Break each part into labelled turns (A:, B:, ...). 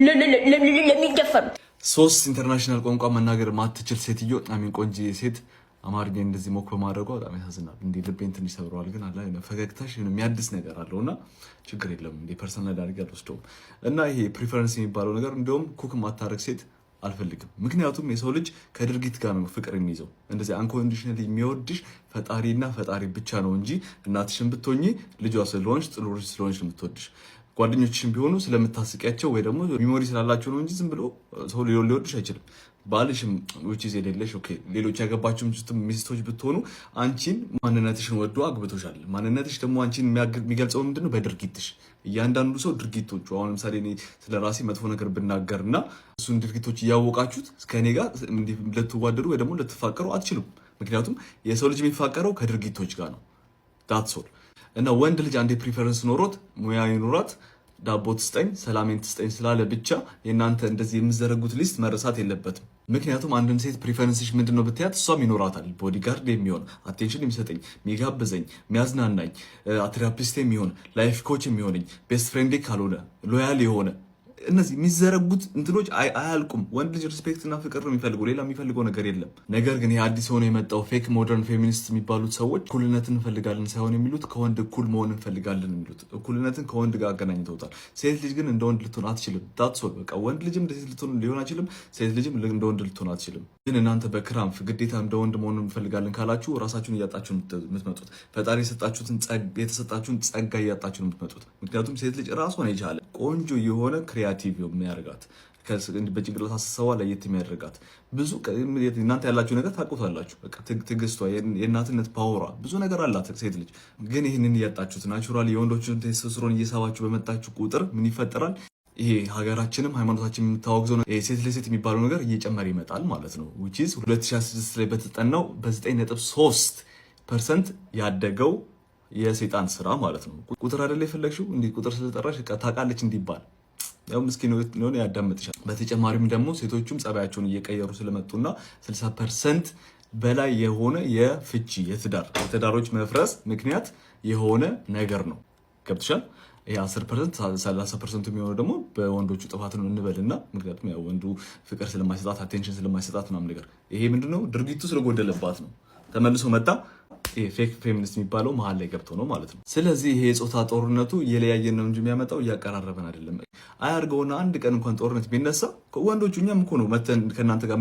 A: ለሚደፈር
B: ሶስት ኢንተርናሽናል ቋንቋ መናገር ማትችል ሴትዮ አሚን ቆንጂ ሴት አማርኛ እንደዚህ ሞክ በማድረጓ በጣም ያሳዝናል። እንዴ ልቤን ትንሽ ሰብረዋል። ግን አላ ፈገግታሽ የሚያድስ ነገር አለውና ችግር የለም እንዴ ፐርሰናል አድርጌ አልወስደውም። እና ይሄ ፕሪፈረንስ የሚባለው ነገር እንደውም ኩክ ማታረግ ሴት አልፈልግም። ምክንያቱም የሰው ልጅ ከድርጊት ጋር ነው ፍቅር የሚይዘው። እንደዚህ አንኮንዲሽናሊ የሚወድሽ ፈጣሪና ፈጣሪ ብቻ ነው እንጂ እናትሽን ብትሆኚ ልጇ ስለሆንሽ ጥሩ ልጅ ስለሆንሽ የምትወድሽ ጓደኞችሽም ቢሆኑ ስለምታስቂያቸው ወይ ደግሞ ሚሞሪ ስላላቸው ነው እንጂ ዝም ብሎ ሰው ሊወድሽ አይችልም። ባልሽም which is የሌለሽ ኦኬ ሌሎች ያገባችሁም ሚስቶች ብትሆኑ አንቺን ማንነትሽን ወዶ አግብቶሻል። ማንነትሽ ደግሞ አንቺን የሚገልጸው ምንድነው? በድርጊትሽ። እያንዳንዱ ሰው ድርጊቶቹ አሁን ለምሳሌ እኔ ስለራሴ መጥፎ ነገር ብናገርና እሱን ድርጊቶች እያወቃችሁት ከኔ ጋር ልትዋደዱ ወይ ደግሞ ልትፋቀሩ አትችሉም። ምክንያቱም የሰው ልጅ የሚፋቀረው ከድርጊቶች ጋር ነው። that's all። እና ወንድ ልጅ አንዴ ፕሪፈረንስ ኖሮት ሙያ ይኖራት ዳቦ ትስጠኝ ሰላሜን ትስጠኝ ስላለ ብቻ የእናንተ እንደዚህ የምዘረጉት ሊስት መረሳት የለበትም። ምክንያቱም አንድን ሴት ፕሪፈረንስሽ ምንድነው ብትያት እሷም ይኖራታል። ቦዲጋርድ የሚሆን አቴንሽን የሚሰጠኝ የሚጋብዘኝ የሚያዝናናኝ ቴራፒስት የሚሆን ላይፍ ኮች የሚሆነኝ ቤስት ፍሬንዴ ካልሆነ ሎያል የሆነ እነዚህ የሚዘረጉት እንትኖች አያልቁም። ወንድ ልጅ ሪስፔክት እና ፍቅር ነው የሚፈልገው፣ ሌላ የሚፈልገው ነገር የለም። ነገር ግን ይህ አዲስ ሆኖ የመጣው ፌክ ሞደርን ፌሚኒስት የሚባሉት ሰዎች እኩልነትን እንፈልጋለን ሳይሆን የሚሉት ከወንድ እኩል መሆን እንፈልጋለን የሚሉት እኩልነትን ከወንድ ጋር አገናኝተውታል። ሴት ልጅ ግን እንደ ወንድ ልትሆን አትችልም። ዳትሶል በቃ ወንድ ልጅም እንደ ሴት ልትሆን ሊሆን አይችልም፣ ሴት ልጅም እንደ ወንድ ልትሆን አትችልም። ግን እናንተ በክራምፍ ግዴታ እንደ ወንድ መሆን እንፈልጋለን ካላችሁ ራሳችሁን እያጣችሁ የምትመጡት፣ ፈጣሪ የተሰጣችሁን ጸጋ እያጣችሁ የምትመጡት። ምክንያቱም ሴት ልጅ ራሷን የቻለ ቆንጆ የሆነ ክሪያቲቭ የሚያደርጋት በጭንቅላት አስተሳሰቧ ለየት የሚያደርጋት ብዙ እናንተ ያላችሁ ነገር ታውቁታላችሁ። በቃ ትዕግስቷ፣ የእናትነት ፓወሯ ብዙ ነገር አላት ሴት ልጅ። ግን ይህንን እያጣችሁት ናቹራሊ የወንዶችን ቴስቶስትሮን እየሳባችሁ በመጣችሁ ቁጥር ምን ይፈጠራል? ይሄ ሀገራችንም ሃይማኖታችን የምታወግዘው ሴት ለሴት የሚባለው ነገር እየጨመረ ይመጣል ማለት ነው። which is 2016 ላይ በተጠናው በ9.3% ያደገው የሰይጣን ስራ ማለት ነው። ቁጥር አይደለ የፈለግሽው እንዲህ ቁጥር ስለጠራሽ ታውቃለች እንዲባል ያው ምስኪን ነው ያዳምጥሻል። በተጨማሪም ደግሞ ሴቶቹም ጸባያቸውን እየቀየሩ ስለመጡና 60% በላይ የሆነ የፍቺ የትዳሮች መፍረስ ምክንያት የሆነ ነገር ነው። ገብትሻል? ይሄ 10% 30% የሚሆነው ደግሞ በወንዶቹ ጥፋት ነው እንበልና፣ ምክንያቱም ያው ወንዱ ፍቅር ስለማይሰጣት አቴንሽን ስለማይሰጣት ምናምን ነገር ይሄ ምንድነው ድርጊቱ ስለጎደለባት ነው። ተመልሶ መጣ ፌክ ፌሚኒስት የሚባለው መሀል ላይ ገብቶ ነው ማለት ነው። ስለዚህ ይሄ የጾታ ጦርነቱ የለያየን ነው እንጂ የሚያመጣው እያቀራረበን አይደለም። አያርገውና አንድ ቀን እንኳን ጦርነት ቢነሳ ወንዶቹ እኛም እኮ ነው መተን ከእናንተ ጋር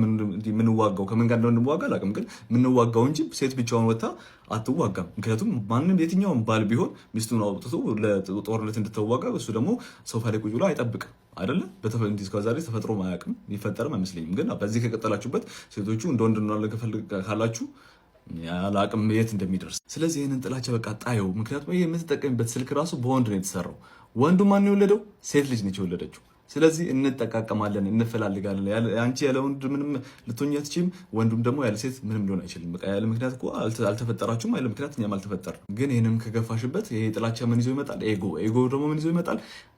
B: ምንዋጋው፣ ከምን ጋር እንደምንዋጋ አላውቅም፣ ግን ምንዋጋው እንጂ ሴት ብቻውን ወታ አትዋጋም። ምክንያቱም ማንም የትኛውን ባል ቢሆን ሚስቱን አውጥቶ ለጦርነት እንድትዋጋ እሱ ደግሞ ሶፋ ላይ ቁጭ ብሎ አይጠብቅም አይደለ? እስከዛሬ ተፈጥሮ አያውቅም፣ ሊፈጠርም አይመስለኝም። ግን በዚህ ከቀጠላችሁበት ሴቶቹ እንደ ወንድ ካላችሁ ያላቅም የት እንደሚደርስ። ስለዚህ ይህንን ጥላቻ በቃ ጣየው። ምክንያቱም ይህ የምትጠቀሚበት ስልክ ራሱ በወንድ ነው የተሰራው። ወንዱ ማን የወለደው? ሴት ልጅ ነች የወለደችው። ስለዚህ እንጠቃቀማለን፣ እንፈላልጋለን። አንቺ ያለ ወንድ ምንም ልትሆኚ አትችይም፣ ወንዱም ደግሞ ያለ ሴት ምንም ሊሆን አይችልም። በቃ ያለ ምክንያት እኮ አልተፈጠራችሁም፣ ያለ ምክንያት እኛም አልተፈጠርንም። ግን ይህንም ከገፋሽበት ይሄ ጥላቻ ምን ይዞ ይመጣል? ኤጎ ደግሞ ምን ይዞ ይመጣል?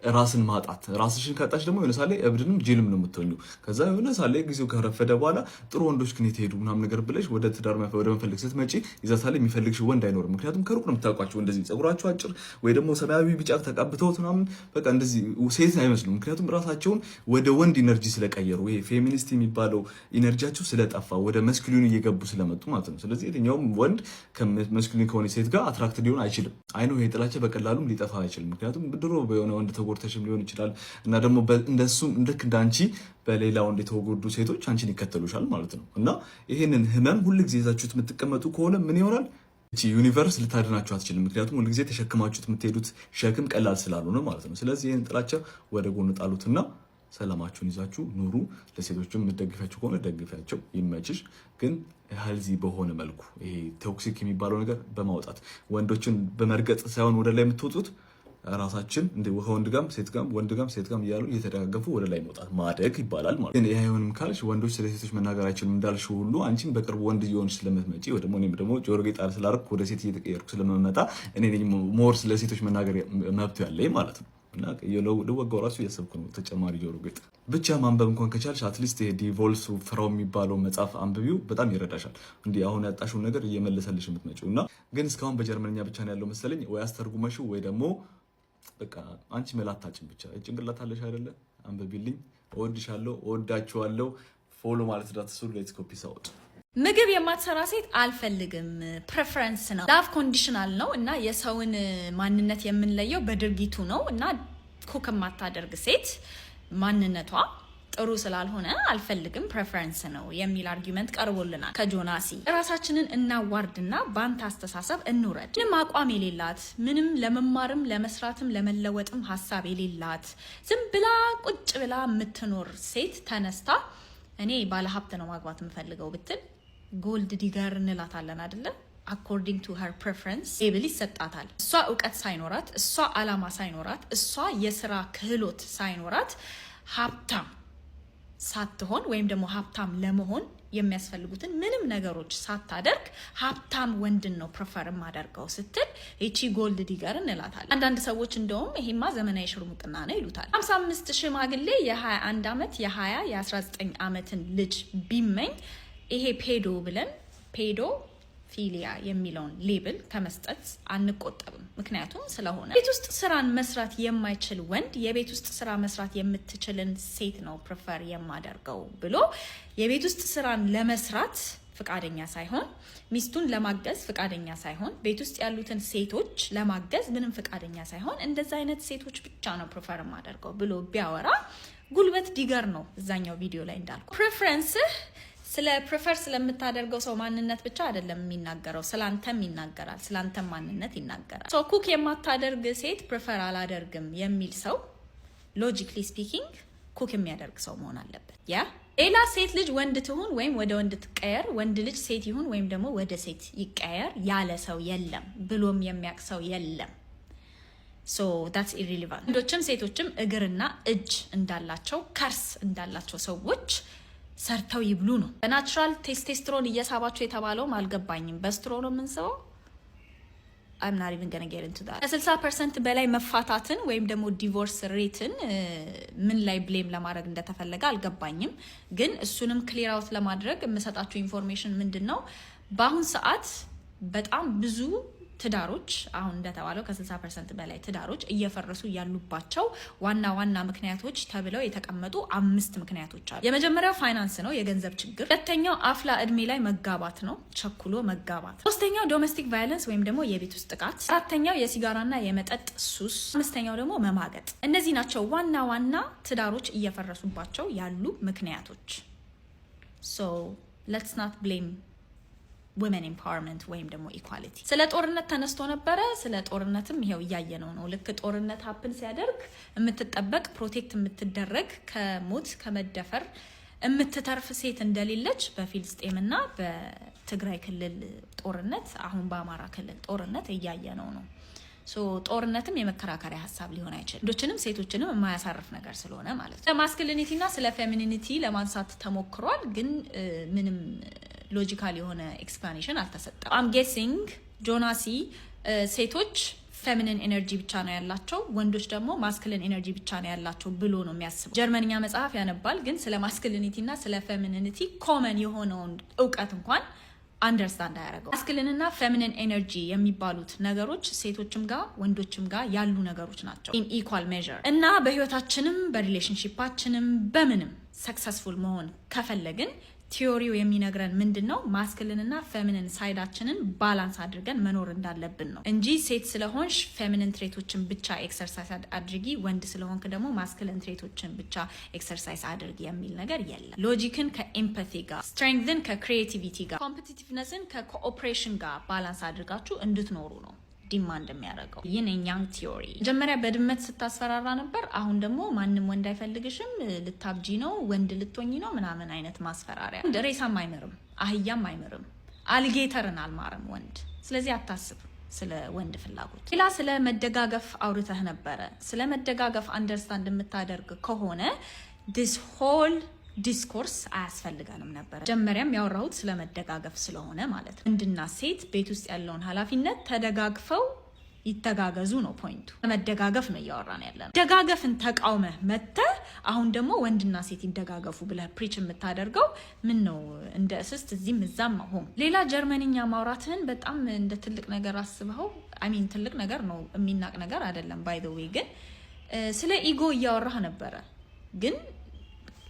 B: ራስን ማጣት። ራስሽን ካጣሽ ደግሞ የሆነ ሳለ እብድንም ጅልም ነው የምትሆኚው። ከዛ የሆነ ሳለ ጊዜው ከረፈደ በኋላ ጥሩ ወንዶች ግን የተሄዱ ምናምን ነገር ብለሽ ወደ ትዳር ወደ መፈለግ ስትመጪ ይዛ ሳለ የሚፈልግሽ ወንድ አይኖርም። ምክንያቱም ከሩቅ ነው የምታውቋቸው። እንደዚህ ፀጉራቸው አጭር ወይ ደግሞ ሰማያዊ ቢጫ ተቀብተውት ምናምን በቃ እንደዚህ ሴት አይመስሉም። ምክንያቱም ራሳቸውን ወደ ወንድ ኢነርጂ ስለቀየሩ ይሄ ፌሚኒስት የሚባለው ኢነርጂያቸው ስለጠፋ ወደ መስኩሊን እየገቡ ስለመጡ ማለት ነው። ስለዚህ የትኛውም ወንድ ከመስኩሊን ከሆነ ሴት ጋር አትራክት ሊሆን አይችልም። አይኖ ይሄ ጥላቻ በቀላሉም ሊጠፋ አይችልም። ምክንያቱም ድሮ በሆነ ወንድ ተጎድተሽም ሊሆን ይችላል እና ደግሞ እንደሱም ልክ እንዳንቺ በሌላ ወንድ የተጎዱ ሴቶች አንቺን ይከተሉሻል ማለት ነው። እና ይሄንን ህመም ሁልጊዜ ይዛችሁት የምትቀመጡ ከሆነ ምን ይሆናል? እቺ ዩኒቨርስ ልታድናችሁ አትችልም። ምክንያቱም ሁልጊዜ ተሸክማችሁት የምትሄዱት ሸክም ቀላል ስላልሆነ ማለት ነው። ስለዚህ ይህን ጥላቻ ወደ ጎን ጣሉትና ሰላማችሁን ይዛችሁ ኑሩ። ለሴቶችም የምትደግፊያቸው ከሆነ ደግፊያቸው፣ ይመችሽ። ግን ሄልዚ በሆነ መልኩ ይሄ ቶክሲክ የሚባለው ነገር በማውጣት ወንዶችን በመርገጥ ሳይሆን ወደ ላይ የምትወጡት ራሳችን ከወንድ ጋም ሴት ጋም ወንድ ጋም ሴት ጋም እያሉ እየተደጋገፉ ወደ ላይ መውጣት ማደግ ይባላል ማለት ነው። ይህ አይሆንም ካልሽ ወንዶች ስለ ሴቶች መናገር አይችልም እንዳልሽው ሁሉ አንቺም በቅርቡ ወንድ እየሆንሽ ስለምትመጪ ወይ ደግሞ እኔም ደግሞ ጆሮ ጌጥ ስላደረኩ ወደ ሴት እየተቀየርኩ ስለምመጣ እኔ ሞር ስለ ሴቶች መናገር መብቱ ያለኝ ማለት ነው። እና ልወጋው ራሱ እያሰብኩ ነው። ተጨማሪ ጆሮ ጌጥ ብቻ ማንበብ እንኳን ከቻልሽ አትሊስት ዲቮልስ ፍራው የሚባለው መጽሐፍ አንብቢው፣ በጣም ይረዳሻል። እንዲህ አሁን ያጣሽውን ነገር እየመለሰልሽ የምትመጪው እና ግን እስካሁን በጀርመንኛ ብቻ ነው ያለው መሰለኝ። ወይ አስተርጉመሽው ወይ ደግሞ በቃ አንቺ መላታችን ብቻ ጭንቅላት አለሽ አይደለ? አንብቢልኝ። እወድሻለሁ፣ እወዳችኋለሁ። ፎሎ ማለት እንዳትረሱ። ሌትስ ኮፒ ሳውት
A: ምግብ የማትሰራ ሴት አልፈልግም። ፕሬፈረንስ ነው፣ ላቭ ኮንዲሽናል ነው እና የሰውን ማንነት የምንለየው በድርጊቱ ነው እና ኩክ የማታደርግ ሴት ማንነቷ ጥሩ ስላልሆነ አልፈልግም ፕሬፈረንስ ነው የሚል አርጊመንት ቀርቦልናል ከጆናሲ። ራሳችንን እናዋርድና ባንተ አስተሳሰብ እንውረድ። ምንም አቋም የሌላት ምንም ለመማርም ለመስራትም ለመለወጥም ሀሳብ የሌላት ዝም ብላ ቁጭ ብላ የምትኖር ሴት ተነስታ እኔ ባለሀብት ነው ማግባት የምፈልገው ብትል ጎልድ ዲገር እንላታለን አይደለ? አኮርዲንግ ቱ ሄር ፕሬፈረንስ ሌብል ይሰጣታል። እሷ እውቀት ሳይኖራት፣ እሷ አላማ ሳይኖራት፣ እሷ የስራ ክህሎት ሳይኖራት ሀብታም ሳትሆን ወይም ደግሞ ሀብታም ለመሆን የሚያስፈልጉትን ምንም ነገሮች ሳታደርግ ሀብታም ወንድን ነው ፕሬፈር ማደርገው ስትል እቺ ጎልድ ዲገር እንላታለን። አንዳንድ ሰዎች እንደውም ይሄማ ዘመናዊ ሽርሙጥና ነው ይሉታል። 55 ሽማግሌ የ21 ዓመት የ20 የ19 ዓመትን ልጅ ቢመኝ ይሄ ፔዶ ብለን ፔዶ ፊሊያ የሚለውን ሌብል ከመስጠት አንቆጠብም። ምክንያቱም ስለሆነ ቤት ውስጥ ስራን መስራት የማይችል ወንድ የቤት ውስጥ ስራ መስራት የምትችልን ሴት ነው ፕሬፈር የማደርገው ብሎ የቤት ውስጥ ስራን ለመስራት ፍቃደኛ ሳይሆን፣ ሚስቱን ለማገዝ ፍቃደኛ ሳይሆን፣ ቤት ውስጥ ያሉትን ሴቶች ለማገዝ ምንም ፍቃደኛ ሳይሆን እንደዛ አይነት ሴቶች ብቻ ነው ፕሬፈር የማደርገው ብሎ ቢያወራ ጉልበት ዲገር ነው። እዛኛው ቪዲዮ ላይ እንዳልኩ ፕሬፈረንስህ ስለ ፕሬፈር ስለምታደርገው ሰው ማንነት ብቻ አይደለም የሚናገረው፣ ስላንተም ይናገራል፣ ስላንተም ማንነት ይናገራል። ሶ ኩክ የማታደርግ ሴት ፕሬፈር አላደርግም የሚል ሰው ሎጂክሊ ስፒኪንግ ኩክ የሚያደርግ ሰው መሆን አለበት። ያ ሌላ ሴት ልጅ ወንድ ትሁን ወይም ወደ ወንድ ትቀየር፣ ወንድ ልጅ ሴት ይሁን ወይም ደግሞ ወደ ሴት ይቀየር ያለ ሰው የለም፣ ብሎም የሚያውቅ ሰው የለም። ሶ that's irrelevant። ወንዶችም ሴቶችም እግርና እጅ እንዳላቸው ከርስ እንዳላቸው ሰዎች ሰርተው ይብሉ ነው። በናቹራል ቴስቴስትሮን እየሳባቸው የተባለውም አልገባኝም። በስትሮ ነው የምንስበው። I'm not even gonna get into that። ከ60% በላይ መፋታትን ወይም ደግሞ ዲቮርስ ሬትን ምን ላይ ብሌም ለማድረግ እንደተፈለገ አልገባኝም። ግን እሱንም ክሊር አውት ለማድረግ የምሰጣችሁ ኢንፎርሜሽን ምንድን ነው፣ በአሁን ሰዓት በጣም ብዙ ትዳሮች አሁን እንደተባለው ከ60% በላይ ትዳሮች እየፈረሱ ያሉባቸው ዋና ዋና ምክንያቶች ተብለው የተቀመጡ 5 ምክንያቶች አሉ። የመጀመሪያው ፋይናንስ ነው፣ የገንዘብ ችግር። ሁለተኛው አፍላ እድሜ ላይ መጋባት ነው፣ ቸኩሎ መጋባት። ሶስተኛው ዶሜስቲክ ቫዮለንስ ወይም ደግሞ የቤት ውስጥ ጥቃት። አራተኛው የሲጋራና የመጠጥ ሱስ። አምስተኛው ደግሞ መማገጥ። እነዚህ ናቸው ዋና ዋና ትዳሮች እየፈረሱባቸው ያሉ ምክንያቶች። so let's not blame women empowerment ወይም ደግሞ ኢኳሊቲ። ስለ ጦርነት ተነስቶ ነበረ። ስለ ጦርነትም ይሄው እያየነው ነው። ልክ ጦርነት ሀፕን ሲያደርግ የምትጠበቅ ፕሮቴክት የምትደረግ ከሞት ከመደፈር የምትተርፍ ሴት እንደሌለች በፊልስጤምና በትግራይ ክልል ጦርነት፣ አሁን በአማራ ክልል ጦርነት እያየነው ነው። ሶ ጦርነትም የመከራከሪያ ሀሳብ ሊሆን አይችልም። ወንዶችንም ሴቶችንም የማያሳርፍ ነገር ስለሆነ ማለት ነው። ማስኩሊኒቲና ስለ ፌሚኒኒቲ ለማንሳት ተሞክሯል፣ ግን ምንም ሎጂካል የሆነ ኤክስፕላኔሽን አልተሰጠም። አም ጌሲንግ ጆናሲ ሴቶች ፌሚኒን ኤነርጂ ብቻ ነው ያላቸው፣ ወንዶች ደግሞ ማስኩሊን ኤነርጂ ብቻ ነው ያላቸው ብሎ ነው የሚያስበው። ጀርመንኛ መጽሐፍ ያነባል፣ ግን ስለ ማስኩሊኒቲና ስለ ፌሚኒኒቲ ኮመን የሆነውን እውቀት እንኳን አንደርስታንድ አያደርገው። ማስኩሊንና ፌሚኒን ኤነርጂ የሚባሉት ነገሮች ሴቶችም ጋር ወንዶችም ጋር ያሉ ነገሮች ናቸው ኢን ኢኳል ሜዥር እና በህይወታችንም በሪሌሽንሺፓችንም በምንም ሰክሰስፉል መሆን ከፈለግን ቲዮሪው የሚነግረን ምንድነው? ማስኩሊንና ፌሚኒን ሳይዳችንን ባላንስ አድርገን መኖር እንዳለብን ነው እንጂ ሴት ስለሆንሽ ፌሚኒን ትሬቶችን ብቻ ኤክሰርሳይዝ አድርጊ፣ ወንድ ስለሆንክ ደግሞ ማስኩሊን ትሬቶችን ብቻ ኤክሰርሳይዝ አድርጊ የሚል ነገር የለም። ሎጂክን ከኤምፓቲ ጋር፣ ስትሬንግዝን ከክሪኤቲቪቲ ጋር፣ ኮምፒቲቲቭነስን ከኮኦፕሬሽን ጋር ባላንስ አድርጋችሁ እንድትኖሩ ነው ዲማንድ የሚያደርገው። ይህን ያንግ ቲዮሪ መጀመሪያ በድመት ስታስፈራራ ነበር። አሁን ደግሞ ማንም ወንድ አይፈልግሽም፣ ልታብጂ ነው፣ ወንድ ልትሆኚ ነው ምናምን አይነት ማስፈራሪያ። ሬሳም አይምርም፣ አህያም አይምርም፣ አልጌተርን አልማርም ወንድ። ስለዚህ አታስብ ስለ ወንድ ፍላጎት። ሌላ ስለ መደጋገፍ አውርተህ ነበረ። ስለ መደጋገፍ አንደርስታንድ የምታደርግ ከሆነ ዲስ ሆል ዲስኮርስ አያስፈልጋንም ነበር። መጀመሪያም ያወራሁት ስለ መደጋገፍ ስለሆነ ማለት ነው። ወንድና ሴት ቤት ውስጥ ያለውን ኃላፊነት ተደጋግፈው ይተጋገዙ ነው ፖይንቱ። መደጋገፍ ነው እያወራን ያለ ነው። ደጋገፍን ተቃውመህ መተህ አሁን ደግሞ ወንድና ሴት ይደጋገፉ ብለህ ፕሪች የምታደርገው ምን ነው? እንደ እስስት እዚህም እዛም ሆም። ሌላ ጀርመንኛ ማውራትህን በጣም እንደ ትልቅ ነገር አስበኸው። አሚን ትልቅ ነገር ነው፣ የሚናቅ ነገር አይደለም። ባይ ዘ ዌይ ግን ስለ ኢጎ እያወራህ ነበረ። ግን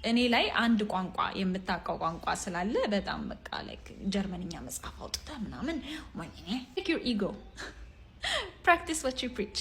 A: እኔ ላይ አንድ ቋንቋ የምታውቀው ቋንቋ ስላለ በጣም በቃ ላይክ ጀርመንኛ መጽሐፍ አውጥተህ ምናምን ሞኝ ነህ። ቴክ ዩር ኢጎ ፕራክቲስ ዋት ዩ ፕሪች